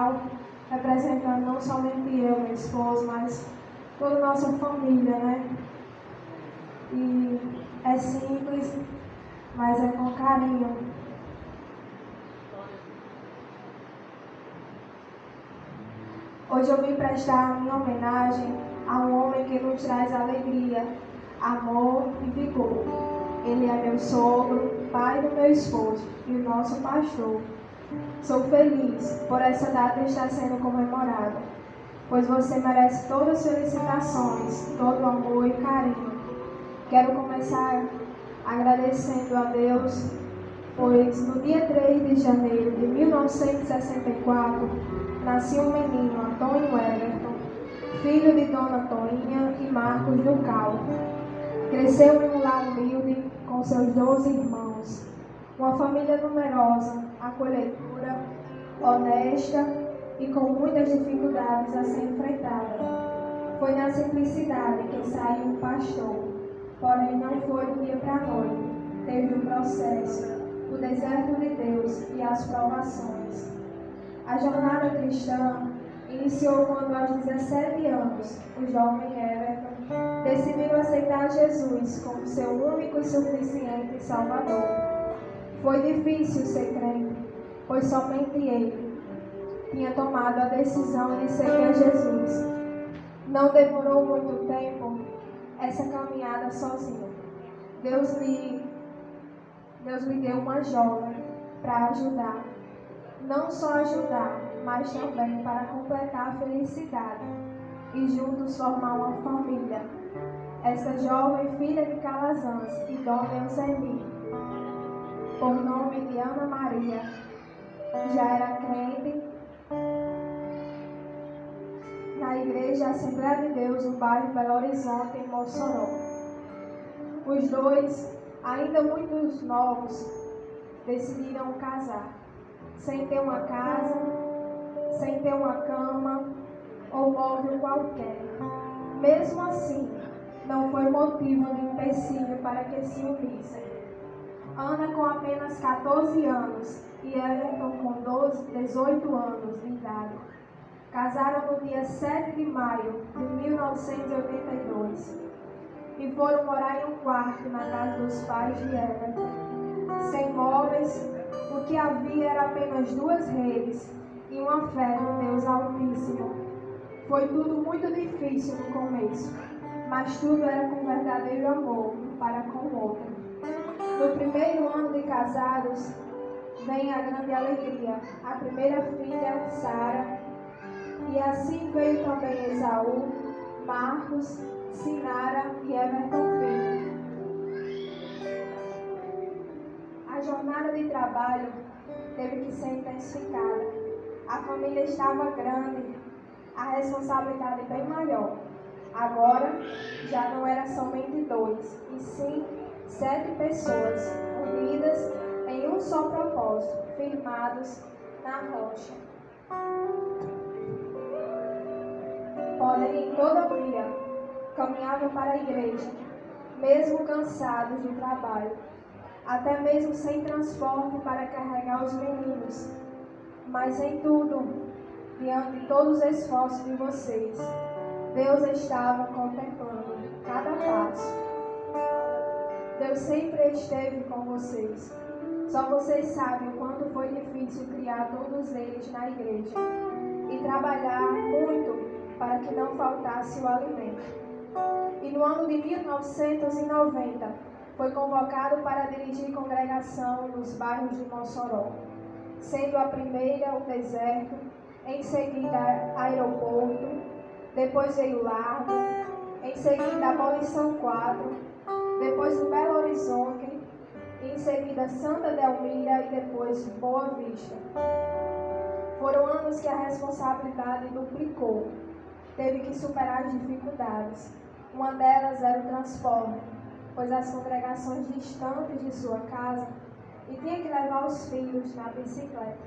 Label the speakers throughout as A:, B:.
A: local, representando não somente eu, meu esposo, mas toda a nossa família, né? E é simples, mas é com carinho. Hoje eu vim prestar a minha homenagem a um homem que nos traz alegria, amor e vigor. Ele é meu sogro, pai do meu esposo e o nosso pastor. Sou feliz por essa data estar sendo comemorada, pois você merece todas as felicitações, todo o amor e carinho. Quero começar agradecendo a Deus, pois no dia 3 de janeiro de 1964, nasceu um menino, Antônio Everton, filho de Dona Toinha e Marcos Ducal. Cresceu em um lar humilde com seus 12 irmãos. Uma família numerosa, acolhedora, honesta e com muitas dificuldades a ser enfrentada. Foi na simplicidade que saiu o pastor, porém não foi do dia para a noite. Teve o processo, o deserto de Deus e as provações. A jornada cristã iniciou quando, aos 17 anos, o jovem Everton decidiu aceitar Jesus como seu único e suficiente Salvador. Foi difícil ser crente, pois somente ele tinha tomado a decisão de seguir a Jesus. Não demorou muito tempo essa caminhada sozinho. Deus lhe deu uma jovem para ajudar. Não só ajudar, mas também para completar a felicidade e juntos formar uma família. Essa jovem filha de Calazans e Dona Eusemi, por nome de Ana Maria, já era crente na Igreja Assembleia de Deus, no bairro Belo Horizonte, em Mossoró. Os dois, ainda muito novos, decidiram casar, sem ter uma casa, sem ter uma cama ou móvel qualquer. Mesmo assim, não foi motivo de empecilho para que se unissem. Ana com apenas 14 anos e Everton com 18 anos de idade. Casaram no dia 7 de maio de 1982 e foram morar em um quarto na casa dos pais de Everton. Sem móveis, o que havia era apenas 2 redes e uma fé no Deus Altíssimo. Foi tudo muito difícil no começo, mas tudo era com verdadeiro amor um para com o outro. No primeiro ano de casados, vem a grande alegria, a primeira filha, Sara, e assim veio também Esaú, Marcos, Sinara e Everton filho. A jornada de trabalho teve que ser intensificada. A família estava grande, a responsabilidade bem maior. Agora, já não era somente 2, e sim 7 pessoas, unidas em um só propósito, firmados na rocha. Porém, todavia, caminhavam para a igreja, mesmo cansados do trabalho, até mesmo sem transporte para carregar os meninos. Mas em tudo, diante de todos os esforços de vocês, Deus estava contemplando cada passo. Deus sempre esteve com vocês. Só vocês sabem o quanto foi difícil criar todos eles na igreja e trabalhar muito para que não faltasse o alimento. E no ano de 1990, foi convocado para dirigir congregação nos bairros de Mossoró, sendo a primeira o deserto, em seguida aeroporto, depois veio Largo, em seguida Abolição 4, depois o Belo Horizonte, em seguida Santa Delmira e depois Boa Vista. Foram anos que a responsabilidade duplicou. Teve que superar as dificuldades. Uma delas era o transporte, pois as congregações distantes de sua casa e tinha que levar os filhos na bicicleta.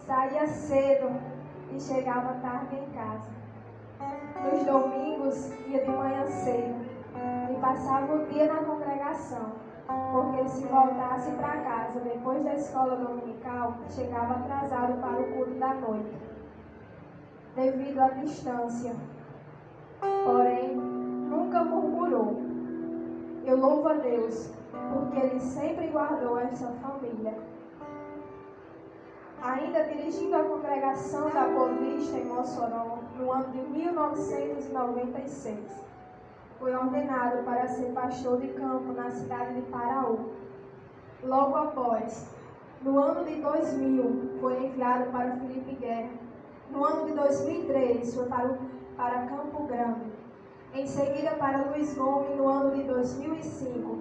A: Saía cedo e chegava tarde em casa. Nos domingos ia de manhã cedo e passava o dia na congregação, porque se voltasse para casa depois da escola dominical, chegava atrasado para o culto da noite, devido à distância. Porém, nunca murmurou. Eu louvo a Deus, porque Ele sempre guardou essa família. Ainda dirigindo a congregação da Boa Vista em Mossoró, no ano de 1996, foi ordenado para ser pastor de campo na cidade de Paraú. Logo após, no ano de 2000, foi enviado para Filipe Guerra. No ano de 2003, foi para Campo Grande. Em seguida, para Luiz Gomes, no ano de 2005.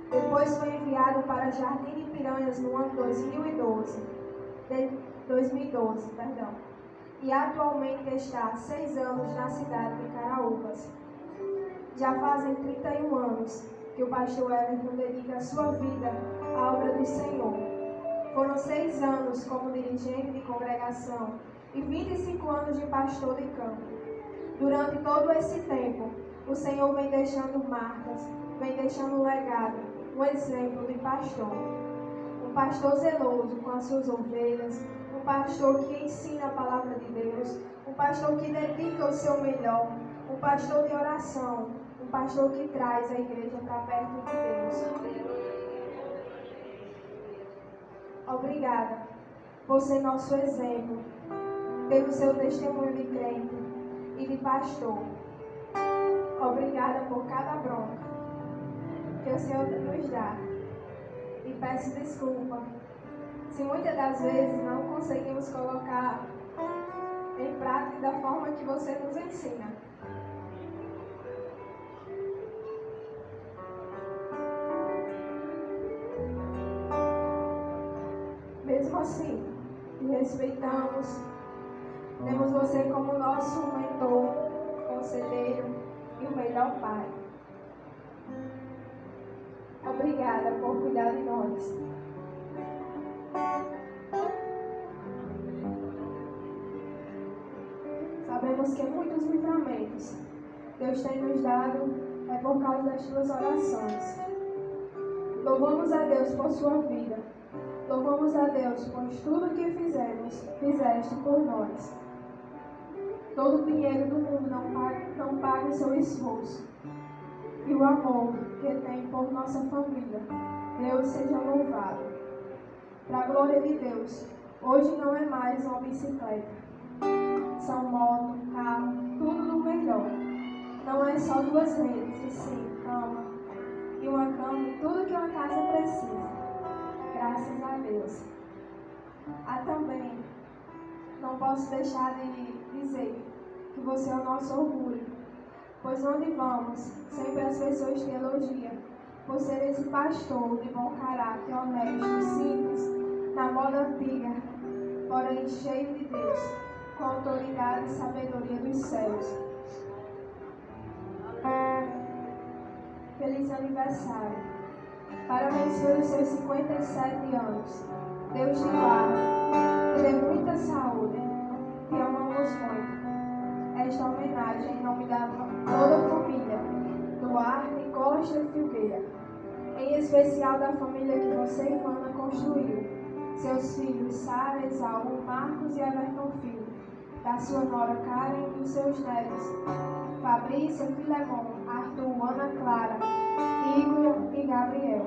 A: Depois foi enviado para Jardim de Piranhas, no ano de 2012. E atualmente está há 6 anos na cidade de Caraúbas. Já fazem 31 anos que o pastor Everton dedica a sua vida à obra do Senhor. Foram 6 anos como dirigente de congregação e 25 anos de pastor de campo. Durante todo esse tempo, o Senhor vem deixando marcas, vem deixando um legado, um exemplo de pastor. Um pastor zeloso com as suas ovelhas, um pastor que ensina a palavra de Deus, um pastor que dedica o seu melhor, um pastor de oração, um pastor que traz a igreja para perto de Deus. Obrigada por ser nosso exemplo, pelo seu testemunho de crente e de pastor. Obrigada por cada bronca que o Senhor nos dá. E peço desculpa se muitas das vezes não conseguimos colocar em prática da forma que você nos ensina. Mesmo assim, te respeitamos, temos você como nosso mentor, conselheiro e o melhor pai. Obrigada por cuidar de nós. Sabemos que muitos livramentos Deus tem nos dado é por causa das tuas orações. Louvamos a Deus por sua vida. Louvamos a Deus por tudo que fizeste por nós. Todo o dinheiro do mundo não paga o seu esforço. E o amor que tem por nossa família. Deus seja louvado. Para a glória de Deus, hoje não é mais uma bicicleta. São moto, carro, tudo do melhor. Não é só 2 redes, e sim cama. E uma cama e tudo que uma casa precisa. Graças a Deus. Também não posso deixar de dizer que você é o nosso orgulho. Pois onde vamos, sempre as pessoas te elogiam por ser esse pastor de bom caráter, honesto, simples, na moda antiga, porém cheio de Deus, com autoridade e sabedoria dos céus. Feliz aniversário. Parabéns pelos seus 57 anos. Deus te guarde, te dê muita saúde. Te amamos muito. Esta homenagem em nome da toda a família, Duarte, Costa e Filgueira. Em especial da família que você e Ana construiu. Seus filhos Sara, Esaú, Marcos e Everton Filho. Da sua nora Karen e dos seus netos Fabrícia, Filemon, Arthur, Ana Clara, Igor e Gabriel.